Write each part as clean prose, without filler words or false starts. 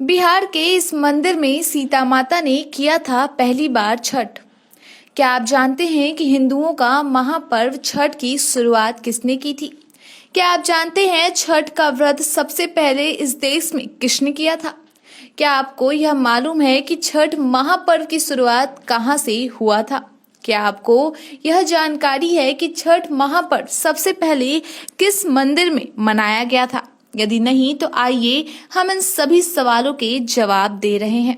बिहार के इस मंदिर में सीता माता ने किया था पहली बार छठ। क्या आप जानते हैं कि हिंदुओं का महापर्व छठ की शुरुआत किसने की थी? क्या आप जानते हैं छठ का व्रत सबसे पहले इस देश में किसने किया था? क्या आपको यह मालूम है कि छठ महापर्व की शुरुआत कहां से हुआ था? क्या आपको यह जानकारी है कि छठ महापर्व सबसे पहले किस मंदिर में मनाया गया था? यदि नहीं तो आइए हम इन सभी सवालों के जवाब दे रहे हैं।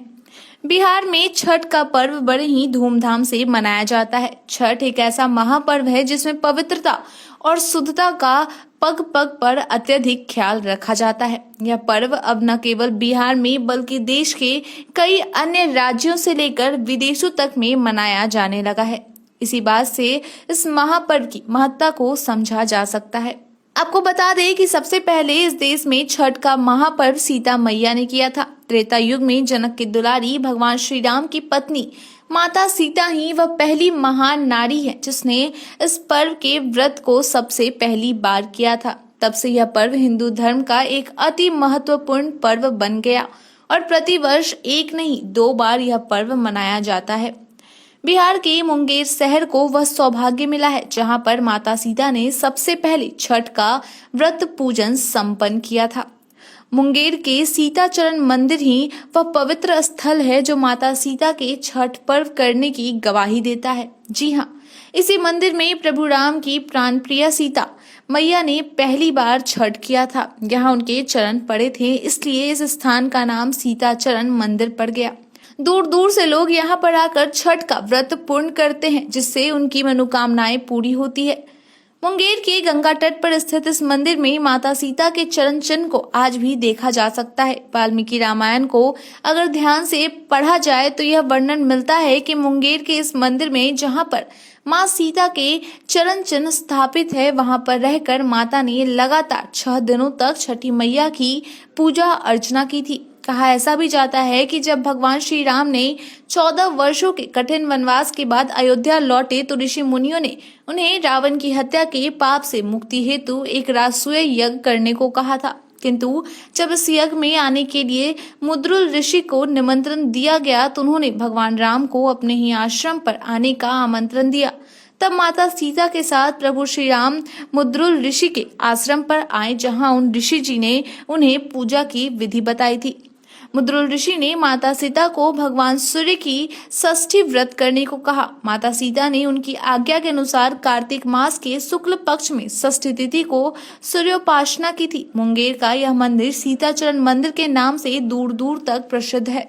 बिहार में छठ का पर्व बड़े ही धूमधाम से मनाया जाता है। छठ एक ऐसा महापर्व है जिसमें पवित्रता और शुद्धता का पग पग पर अत्यधिक ख्याल रखा जाता है। यह पर्व अब न केवल बिहार में बल्कि देश के कई अन्य राज्यों से लेकर विदेशों तक में मनाया जाने लगा है। इसी बात से इस महापर्व की महत्ता को समझा जा सकता है। आपको बता दें कि सबसे पहले इस देश में छठ का महापर्व सीता मैया ने किया था। त्रेता युग में जनक की दुलारी भगवान श्री राम की पत्नी माता सीता ही वह पहली महान नारी है जिसने इस पर्व के व्रत को सबसे पहली बार किया था। तब से यह पर्व हिंदू धर्म का एक अति महत्वपूर्ण पर्व बन गया और प्रतिवर्ष एक नहीं 2 बार यह पर्व मनाया जाता है। बिहार के मुंगेर शहर को वह सौभाग्य मिला है जहां पर माता सीता ने सबसे पहले छठ का व्रत पूजन संपन्न किया था। मुंगेर के सीताचरण मंदिर ही वह पवित्र स्थल है जो माता सीता के छठ पर्व करने की गवाही देता है। जी हाँ, इसी मंदिर में प्रभु राम की प्राणप्रिय सीता मैया ने पहली बार छठ किया था। यहाँ उनके चरण पड़े थे, इसलिए इस स्थान का नाम सीताचरण मंदिर पड़ गया। दूर दूर से लोग यहाँ पर आकर छठ का व्रत पूर्ण करते हैं जिससे उनकी मनोकामनाएं पूरी होती है। मुंगेर के गंगा तट पर स्थित इस मंदिर में माता सीता के चरण चिन्ह को आज भी देखा जा सकता है। वाल्मीकि रामायण को अगर ध्यान से पढ़ा जाए तो यह वर्णन मिलता है कि मुंगेर के इस मंदिर में जहाँ पर माँ सीता के चरण चिन्ह स्थापित है वहां पर रहकर माता ने लगातार 6 दिनों तक छठी मैया की पूजा अर्चना की थी। कहा ऐसा भी जाता है कि जब भगवान श्री राम ने 14 वर्षों के कठिन वनवास के बाद अयोध्या लौटे तो ऋषि मुनियों ने उन्हें रावण की हत्या के पाप से मुक्ति हेतु एक राजसूय यज्ञ करने को कहा था। किंतु जब इस यज्ञ में आने के लिए मुद्रुल ऋषि को निमंत्रण दिया गया तो उन्होंने भगवान राम को अपने ही आश्रम पर आने का आमंत्रण दिया। तब माता सीता के साथ प्रभु श्री राम मुद्रुल ऋषि के आश्रम पर आए जहां उन ऋषि जी ने उन्हें पूजा की विधि बताई थी। मुद्रुल ऋषि ने माता सीता को भगवान सूर्य की षष्ठी व्रत करने को कहा। माता सीता ने उनकी आज्ञा के अनुसार कार्तिक मास के शुक्ल पक्ष में षष्ठी तिथि को सूर्योपासना की थी। मुंगेर का यह मंदिर सीताचरण मंदिर के नाम से दूर दूर तक प्रसिद्ध है।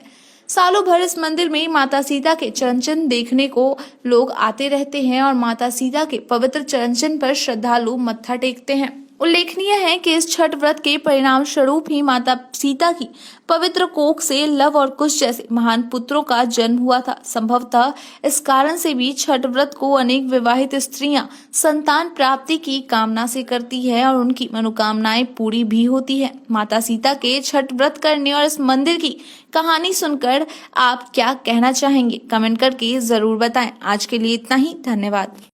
सालों भर इस मंदिर में माता सीता के चरण चिन्ह देखने को लोग आते रहते हैं और माता सीता के पवित्र चरण चिन्ह पर श्रद्धालु मत्था टेकते हैं। उल्लेखनीय है कि इस छठ व्रत के परिणाम स्वरूप ही माता सीता की पवित्र कोख से लव और कुश जैसे महान पुत्रों का जन्म हुआ था। संभवतः इस कारण से भी छठ व्रत को अनेक विवाहित स्त्रियां संतान प्राप्ति की कामना से करती है और उनकी मनोकामनाएं पूरी भी होती है। माता सीता के छठ व्रत करने और इस मंदिर की कहानी सुनकर आप क्या कहना चाहेंगे? कमेंट करके जरूर बताएं। आज के लिए इतना ही, धन्यवाद।